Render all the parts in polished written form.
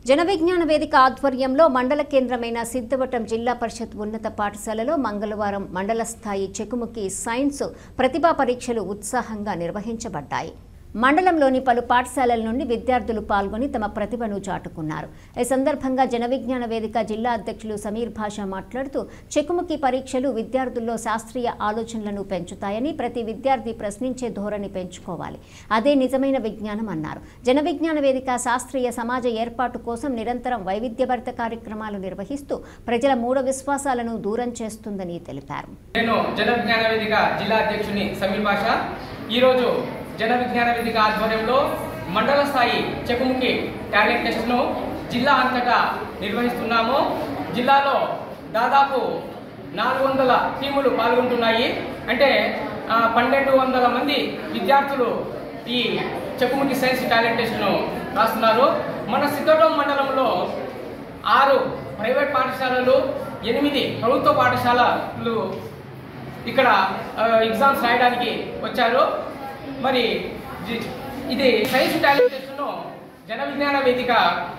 జన విజ్ఞాన వేదిక ఆధ్వర్యంలో మండల కేంద్రమైన సిద్ధవటం జిల్లా పరిషత్ ఉన్నత పాఠశాలలో మంగళవారం మండల స్థాయి చెకుముకి సైన్స్ ప్రతిభా పరీక్షలు ఉత్సాహంగా నిర్వహించబడ్డాయి. మండలంలోని పలు పాఠశాలల నుండి విద్యార్థులు పాల్గొని తమ ప్రతిభను చాటుకున్నారు. ఈ సందర్భంగా జన విజ్ఞాన వేదిక జిల్లా అధ్యక్షులు సమీర్ భాషా మాట్లాడుతూ చెకుముకి పరీక్షలు విద్యార్థుల్లో శాస్త్రీయ ఆలోచనలను పెంచుతాయని, ప్రతి విద్యార్థి ప్రశ్నించే ధోరణి పెంచుకోవాలి, అదే నిజమైన విజ్ఞానం అన్నారు. జన విజ్ఞాన వేదిక శాస్త్రీయ సమాజ ఏర్పాటు కోసం నిరంతరం వైవిధ్యభరిత కార్యక్రమాలు నిర్వహిస్తూ ప్రజల మూఢ విశ్వాసాలను దూరం చేస్తుందని తెలిపారు. నేను జన విజ్ఞాన వేదిక జిల్లా అధ్యక్షుని సమీర్ భాషా ఈరోజు జన విజ్ఞాన వేదిక ఆధ్వర్యంలో మండల స్థాయి చెకుముకి టాలెంట్ టెస్ట్ను జిల్లా అంతటా నిర్వహిస్తున్నాము. జిల్లాలో దాదాపు 400 టీములు పాల్గొంటున్నాయి. అంటే 1200 మంది విద్యార్థులు ఈ చెకుముకి సైన్స్ టాలెంట్ టెస్ట్ను రాస్తున్నారు. మన సిద్ధవటం మండలంలో 6 ప్రైవేట్ పాఠశాలలు, 8 ప్రభుత్వ పాఠశాలలు ఇక్కడ ఎగ్జామ్స్ రాయడానికి వచ్చారు. మరి ఇది సైన్స్ టాలెంట్ టెస్ట్ను జన విజ్ఞాన వేదిక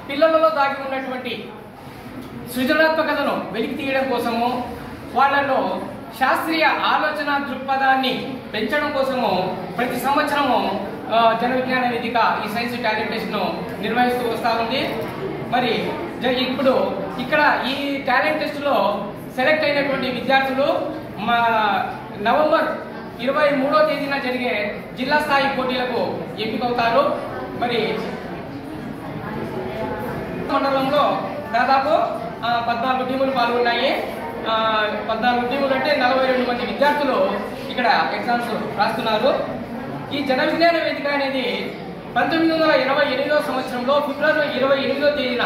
పిల్లలలో దాగి ఉన్నటువంటి సృజనాత్మకతను వెలికి తీయడం కోసము, వాళ్ళలో శాస్త్రీయ ఆలోచన దృక్పథాన్ని పెంచడం కోసము ప్రతి సంవత్సరము జన విజ్ఞాన వేదిక ఈ సైన్స్ టాలెంట్ టెస్ట్ను నిర్వహిస్తూ వస్తూ ఉంది. మరి ఇప్పుడు ఇక్కడ ఈ టాలెంట్ టెస్ట్లో సెలెక్ట్ అయినటువంటి విద్యార్థులు నవంబర్ 23వ తేదీన జరిగే జిల్లా స్థాయి పోటీలకు ఎంపికవుతారు. మరి మండలంలో దాదాపు 14 టీములు పాల్గొన్నాయి. 14 టీములు అంటే 42 మంది విద్యార్థులు ఇక్కడ ఎగ్జామ్స్ రాస్తున్నారు. ఈ జన విజ్ఞాన వేదిక అనేది 1988వ సంవత్సరంలో ఫిబ్రవరి 28వ తేదీన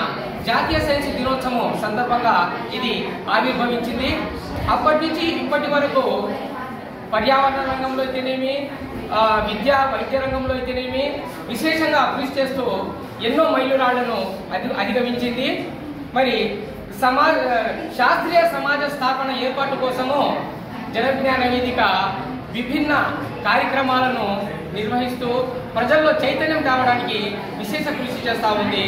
జాతీయ సైన్స్ దినోత్సవం సందర్భంగా ఇది ఆవిర్భవించింది. అప్పటి నుంచి ఇప్పటి వరకు పర్యావరణ రంగంలో అయితేనేమి, విద్యా వైద్య రంగంలో అయితేనేమి విశేషంగా కృషి చేస్తూ ఎన్నో మైలురాళ్లను అధిగమించింది. మరి శాస్త్రీయ సమాజ స్థాపన ఏర్పాటు కోసము జన విజ్ఞాన వేదిక విభిన్న కార్యక్రమాలను నిర్వహిస్తూ ప్రజల్లో చైతన్యం కావడానికి విశేష కృషి చేస్తూ ఉంది.